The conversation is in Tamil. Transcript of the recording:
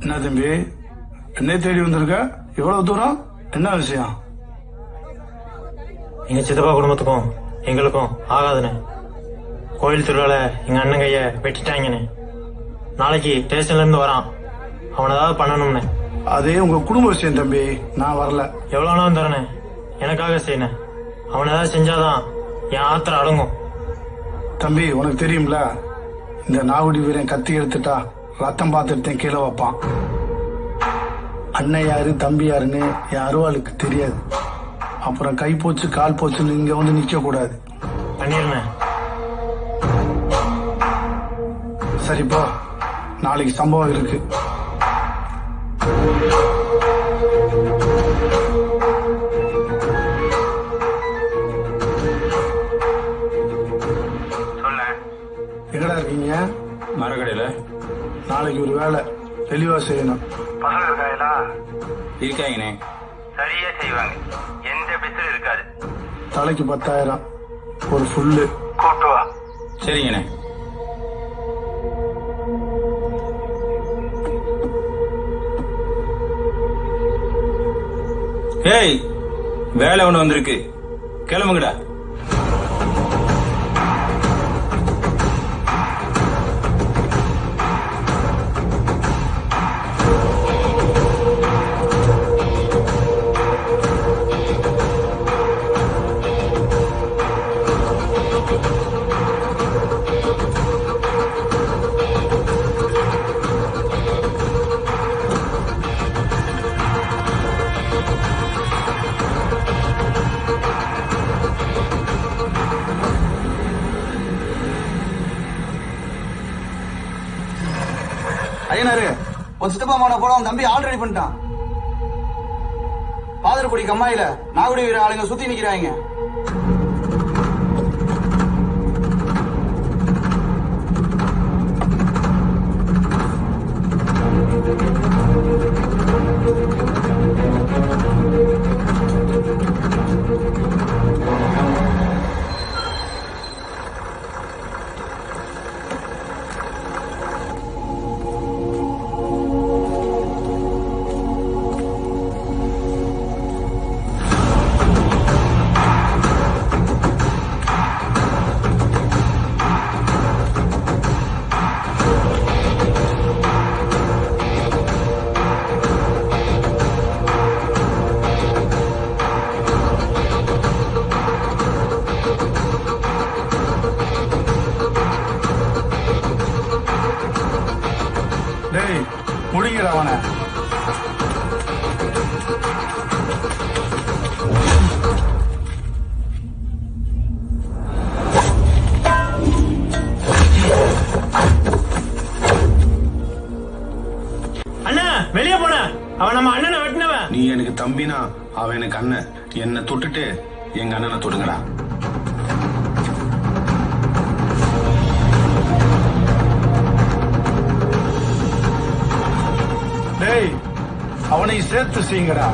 என்ன தம்பி, என்னை தேடி வந்திருக்க? இவ்வளவு தூரம் என்ன விஷயம்? எங்க சித்தப்பா குடும்பத்துக்கும் எங்களுக்கும் ஆகாதுன்னு கோயில் திருவிழால எங்க அண்ணன் கைய வெட்டிட்டாங்கன்னு. நாளைக்கு ஸ்டேஷன்ல இருந்து வரான். அவனை ஏதாவது பண்ணணும்னு. அதே உங்க குடும்ப விஷயம் தம்பி, நான் வரல. எவ்வளவு நாளும் தரனே, எனக்காக செய்யணும். அவன் ஏதாவது செஞ்சாதான் என் ஆத்திரம் அடங்கும். தம்பி, உனக்கு தெரியும்ல, இந்த நாகுடி வீரன் கத்தி எடுத்துட்டா ரத்தம் பார்த்துட்டு கீழே வைப்பான். அண்ணன் யாரு தம்பி யாருன்னு என் அருவாளுக்கு தெரியாது. அப்புறம் கை போச்சு கால் போச்சுன்னு இங்க வந்து நிக்க கூடாது. பண்ணிருந்தேன். சரிப்பா, நாளைக்கு சம்பவம் இருக்கு. எங்கடா இருக்கீங்க? மரக்கடையில. நாளைக்கு ஒரு வேலை தெளிவா செய்யணும். பசங்க இருக்காங்களா? இருக்காங்கண்ணே. சரியா செய்வாங்க, எந்த பிசிலும் இருக்காது. தலைக்கு 10,000 ஒரு ஃபுல்லு கூட்டு வா. சரிங்கண்ணே. ஏய், வேலை ஒண்ணு வந்திருக்கு, கிளம்புங்கடா. ஐயனாரு, ஒரு சித்தப்பா மகனை போல அவன் தம்பி ஆல் ரெடி பண்ணிட்டான். பாதர்குடி கம்மாயில நாகுடி வீர ஆளுங்க சுத்தி நிக்கிறாங்க. டேய், முடிங்கிற அவனை. அண்ணா வெளியே போன. அவன் நம்ம அண்ணனை வெட்டினவன். நீ எனக்கு தம்பினா அவன் எனக்கு அண்ணன். என்ன தொட்டுட்டு எங்க அண்ணனை தொடுங்கடா. டேய், அவனை சேர்த்து செய்யுங்கடா.